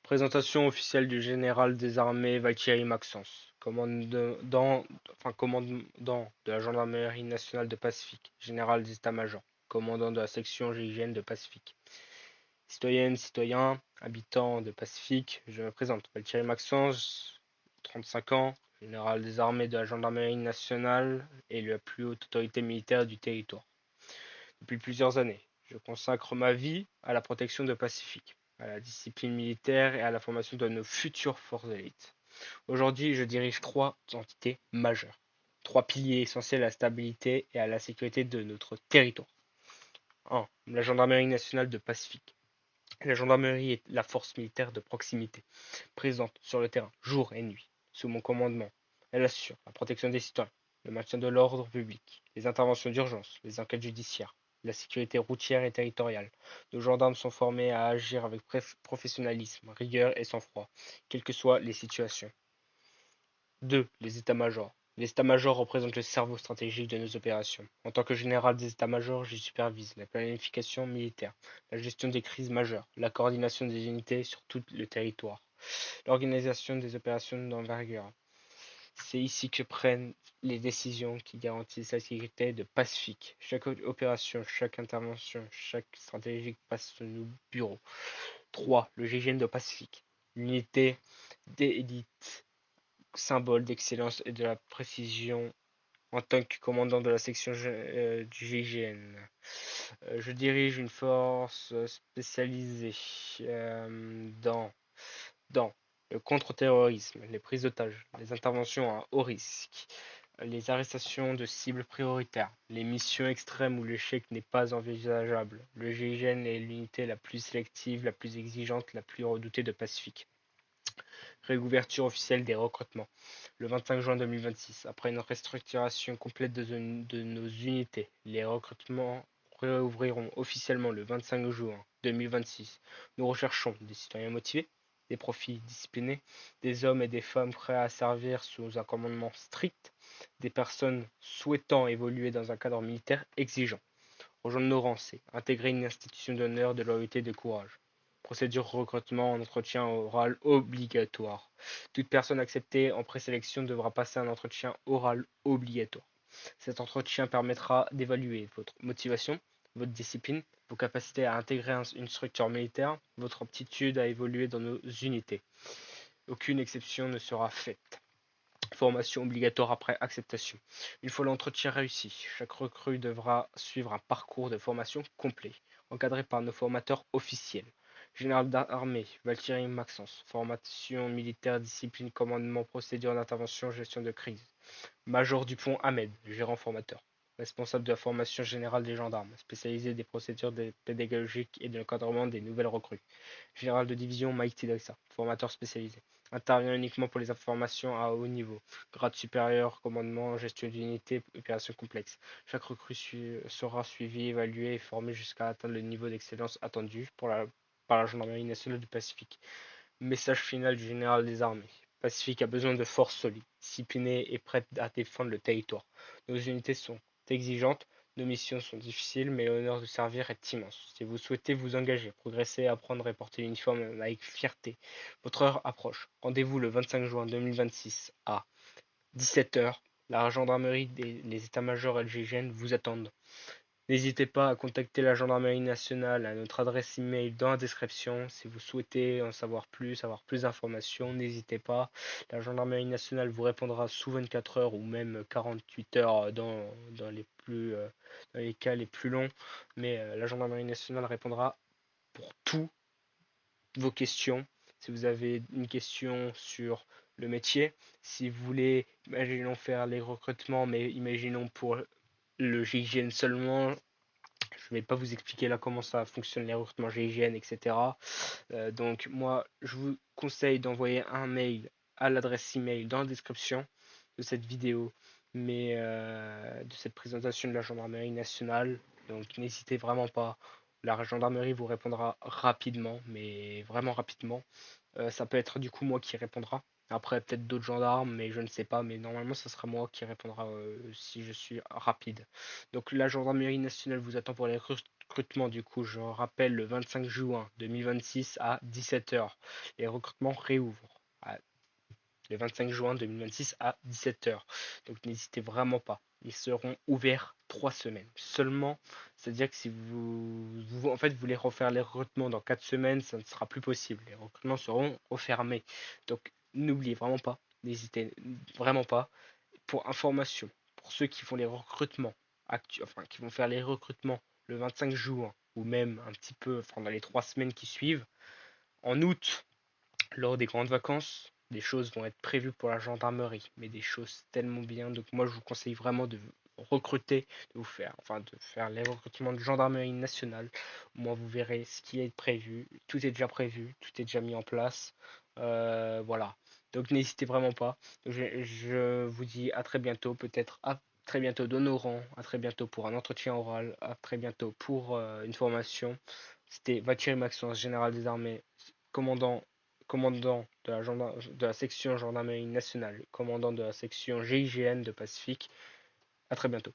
Présentation officielle du général des armées Valtteri Maxence, commandant de la Gendarmerie nationale de Pacifique, général des états-majors, commandant de la section GIGN de Pacifique. Citoyennes, citoyens, habitants de Pacifique, je me présente, Valtteri Maxence, 35 ans, général des armées de la Gendarmerie nationale et la plus haute autorité militaire du territoire. Depuis plusieurs années, je consacre ma vie à la protection de Pacifique, à la discipline militaire et à la formation de nos futures forces élites. Aujourd'hui, je dirige trois entités majeures, trois piliers essentiels à la stabilité et à la sécurité de notre territoire. 1. La gendarmerie nationale de Pacifique. La gendarmerie est la force militaire de proximité, présente sur le terrain jour et nuit, sous mon commandement. Elle assure la protection des citoyens, le maintien de l'ordre public, les interventions d'urgence, les enquêtes judiciaires, la sécurité routière et territoriale. Nos gendarmes sont formés à agir avec professionnalisme, rigueur et sang-froid, quelles que soient les situations. 2. Les états-majors. Les états-majors représentent le cerveau stratégique de nos opérations. En tant que général des états-majors, j'y supervise la planification militaire, la gestion des crises majeures, la coordination des unités sur tout le territoire, l'organisation des opérations d'envergure. C'est ici que prennent les décisions qui garantissent la sécurité de Pacifique. Chaque opération, chaque intervention, chaque stratégie passe sous nos bureaux. 3. Le GIGN de Pacifique. L'unité d'élite, symbole d'excellence et de la précision en tant que commandant de la section du GIGN. Je dirige une force spécialisée dans le contre-terrorisme, les prises d'otages, les interventions à haut risque, les arrestations de cibles prioritaires, les missions extrêmes où l'échec n'est pas envisageable. Le GIGN est l'unité la plus sélective, la plus exigeante, la plus redoutée de Pacifique. Réouverture officielle des recrutements le 25 juin 2026. Après une restructuration complète de nos unités, les recrutements réouvriront officiellement le 25 juin 2026. Nous recherchons des citoyens motivés, des profils disciplinés, des hommes et des femmes prêts à servir sous un commandement strict, des personnes souhaitant évoluer dans un cadre militaire exigeant. Rejoindre nos rangs, c'est intégrer une institution d'honneur, de loyauté et de courage. Procédure recrutement en entretien oral obligatoire. Toute personne acceptée en présélection devra passer un entretien oral obligatoire. Cet entretien permettra d'évaluer votre motivation, votre discipline, vos capacités à intégrer une structure militaire, votre aptitude à évoluer dans nos unités. Aucune exception ne sera faite. Formation obligatoire après acceptation. Une fois l'entretien réussi, chaque recrue devra suivre un parcours de formation complet, encadré par nos formateurs officiels. Général d'armée, Valtteri Maxence. Formation militaire, discipline, commandement, procédure d'intervention, gestion de crise. Major Dupont Ahmed, gérant formateur. Responsable de la formation générale des gendarmes, spécialisé des procédures pédagogiques et de l'encadrement des nouvelles recrues. Général de division Mike Tidrissa, formateur spécialisé. Intervient uniquement pour les informations à haut niveau. Grade supérieur, commandement, gestion d'unité, opérations complexes. Chaque recrue sera suivie, évaluée et formée jusqu'à atteindre le niveau d'excellence attendu par la Gendarmerie nationale du Pacifique. Message final du général des armées. Pacifique a besoin de forces solides, disciplinées et prêtes à défendre le territoire. Nos unités sont exigeantes, nos missions sont difficiles, mais l'honneur de servir est immense. Si vous souhaitez vous engager, progresser, apprendre et porter l'uniforme avec fierté, votre heure approche. Rendez-vous le 25 juin 2026 à 17 h. La gendarmerie, les états-majors et le GIGN vous attendent. N'hésitez pas à contacter la gendarmerie nationale à notre adresse email dans la description. Si vous souhaitez en savoir plus, avoir plus d'informations, n'hésitez pas. La gendarmerie nationale vous répondra sous 24 heures ou même 48 heures dans les cas les plus longs. Mais la gendarmerie nationale répondra pour toutes vos questions. Si vous avez une question sur le métier, si vous voulez, imaginons faire les recrutements, mais imaginons pour le GIGN seulement, je ne vais pas vous expliquer là comment ça fonctionne les recrutements GIGN, etc. Donc moi, je vous conseille d'envoyer un mail à l'adresse email dans la description de cette vidéo, mais de cette présentation de la gendarmerie nationale. Donc n'hésitez vraiment pas. La gendarmerie vous répondra rapidement, mais vraiment rapidement. Ça peut être du coup moi qui répondra. Après, peut-être d'autres gendarmes, mais je ne sais pas. Mais normalement, ça sera moi qui répondra si je suis rapide. Donc la gendarmerie nationale vous attend pour les recrutements, du coup, je rappelle, le 25 juin 2026 à 17 h. Les recrutements réouvrent le 25 juin 2026 à 17 h. Donc n'hésitez vraiment pas. Ils seront ouverts 3 semaines seulement. C'est-à-dire que si en fait, vous voulez refaire les recrutements dans 4 semaines, ça ne sera plus possible. Les recrutements seront refermés. Donc n'oubliez vraiment pas. N'hésitez vraiment pas. Pour information, pour ceux qui font les recrutements enfin qui vont faire les recrutements le 25 juin ou même un petit peu, enfin dans les 3 semaines qui suivent, en août, lors des grandes vacances, des choses vont être prévues pour la gendarmerie, mais des choses tellement bien. Donc moi, je vous conseille vraiment de recruter, de faire les recrutements de gendarmerie nationale. Moi, vous verrez ce qui est prévu. Tout est déjà prévu, tout est déjà mis en place. Voilà. Donc n'hésitez vraiment pas. Je vous dis à très bientôt, peut-être à très bientôt dans nos rangs, à très bientôt pour un entretien oral, à très bientôt pour une formation. C'était Vachir Maxence, général des armées, commandant de la section gendarmerie nationale, commandant de la section GIGN de Pacifique. À très bientôt.